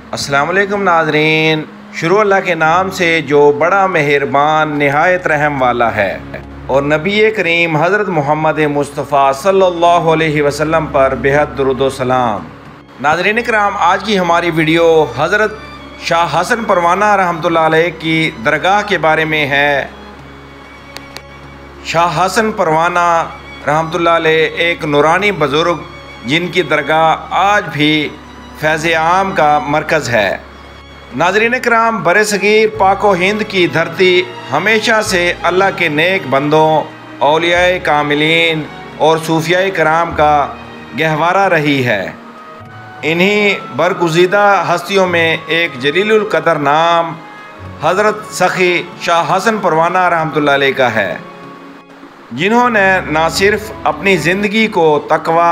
अस्सलाम वालेकुम नाज़रीन। शुरू अल्लाह के नाम से जो बड़ा मेहरबान नहायत रहम वाला है, और नबी करीम हज़रत मोहम्मद मुस्तफ़ा सल्लल्लाहु अलैहि वसल्लम पर बेहद दुरूद व सलाम। नाज़रीन कराम, आज की हमारी वीडियो हज़रत शाह हसन परवाना रहमतुल्लाह अलैह की दरगाह के बारे में है। शाह हसन परवाना रहमतुल्लाह अलैह एक नूरानी बुज़ुर्ग जिनकी दरगाह आज भी फैज़ आम का मरकज़ है। नाज़रीन कराम, बरसगीर पाको हिंद की धरती हमेशा से अल्लाह के नेक बंदों, औलियाए कामिलीन और सूफियाए कराम का गहवारा रही है। इन्हीं बरगुज़ीदा हस्तियों में एक जलीलुल क़दर नाम हज़रत सखी शाह हसन परवाना रहमतुल्लाह अलैह का है, जिन्होंने ना सिर्फ़ अपनी ज़िंदगी को तक़वा,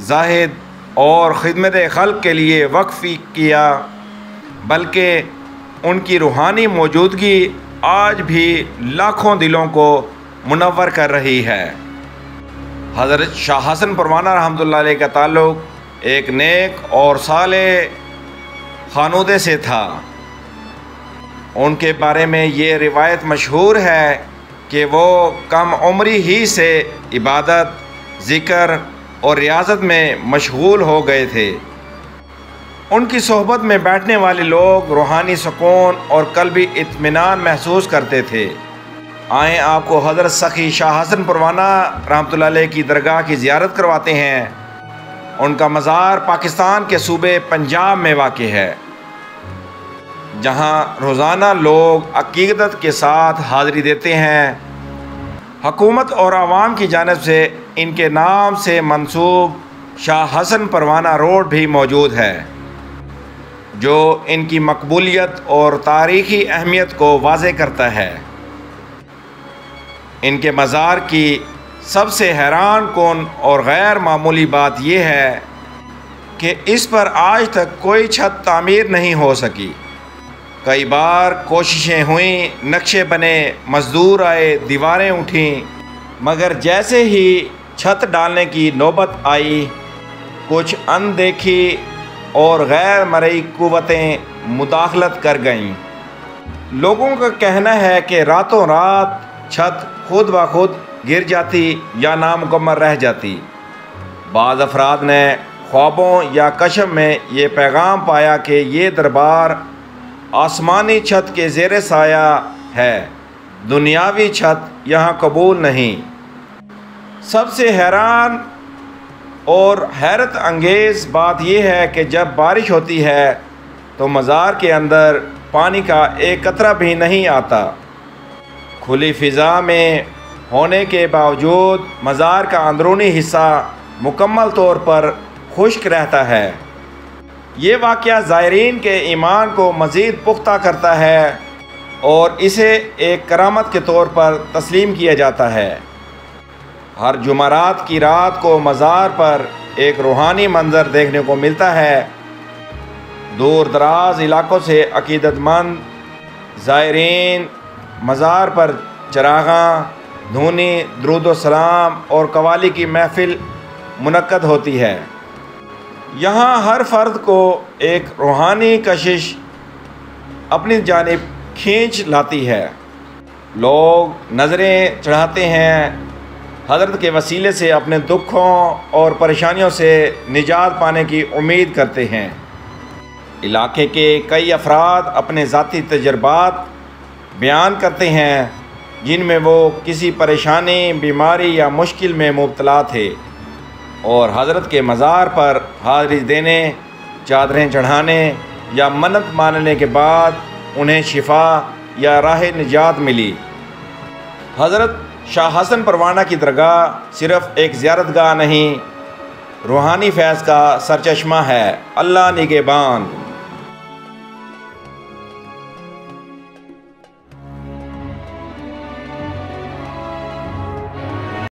ज़ाहिद और ख़िदमत खल्क़ के लिए वक्फ़ किया, बल्कि उनकी रूहानी मौजूदगी आज भी लाखों दिलों को मुनव्वर कर रही है। हज़रत शाह हसन परवाना रहमतुल्लाह अलैह का ताल्लुक़ एक नेक और सालेह खानूदे से था। उनके बारे में ये रिवायत मशहूर है कि वो कम उम्री ही से इबादत, ज़िक्र और रियाज़त में मशगूल हो गए थे। उनकी सोहबत में बैठने वाले लोग रूहानी सुकून और क़ल्बी इत्मीनान महसूस करते थे। आए आपको हज़रत सखी शाह हसन परवाना रहमतुल्लाह अलैह की दरगाह की ज़ियारत करवाते हैं। उनका मज़ार पाकिस्तान के सूबे पंजाब में वाक़ है, जहाँ रोज़ाना लोग अक़ीदत के साथ हाज़िरी देते हैं। हुकूमत और आवाम की जानिब से इनके नाम से मंसूब शाह हसन परवाना रोड भी मौजूद है, जो इनकी मकबूलियत और तारीख़ी अहमियत को वाज़े करता है। इनके मज़ार की सबसे हैरान कुन और गैर मामूली बात यह है कि इस पर आज तक कोई छत तामीर नहीं हो सकी। कई बार कोशिशें हुई, नक्शे बने, मज़दूर आए, दीवारें उठीं, मगर जैसे ही छत डालने की नौबत आई, कुछ अनदेखी और गैर मरई क़ुव्वतें मुदाखलत कर गईं। लोगों का कहना है कि रातों रात छत खुद ब खुद गिर जाती या नामुकम्मल रह जाती। बाज़ अफराद ने ख्वाबों या कशफ में ये पैगाम पाया कि ये दरबार आसमानी छत के ज़ेरे साया है, दुनियावी छत यहाँ कबूल नहीं। सबसे हैरान और हैरत अंगेज़ बात यह है कि जब बारिश होती है तो मज़ार के अंदर पानी का एक कतरा भी नहीं आता। खुली फ़िज़ा में होने के बावजूद मज़ार का अंदरूनी हिस्सा मुकम्मल तौर पर खुश्क रहता है। ये वाक़या ज़ायरीन के ईमान को मज़ीद पुख्ता करता है और इसे एक करामत के तौर पर तस्लीम किया जाता है। हर जुमारात की रात को मज़ार पर एक रूहानी मंज़र देखने को मिलता है। दूर दराज इलाक़ों से अक़ीदतमंद ज़ायरीन मज़ार पर चरागां, धूनी, दुरूद व सलाम और कवाली की महफ़िल मुनक्कद होती है। यहाँ हर फ़र्द को एक रूहानी कशिश अपनी जानिब खींच लाती है। लोग नज़रें चढ़ाते हैं, हज़रत के वसीले से अपने दुखों और परेशानियों से निजात पाने की उम्मीद करते हैं। इलाके के कई अफराद अपने ज़ाती तजर्बात बयान करते हैं, जिनमें वो किसी परेशानी, बीमारी या मुश्किल में मुब्तला थे और हज़रत के मज़ार पर हाज़िरी देने, चादरें चढ़ाने या मन्नत मानने के बाद उन्हें शिफा या राह निजात मिली। हज़रत शाह हसन परवाना की दरगाह सिर्फ़ एक ज़ियारतगाह नहीं, रूहानी फैज़ का सरचश्मा है। अल्लाह निगहबान।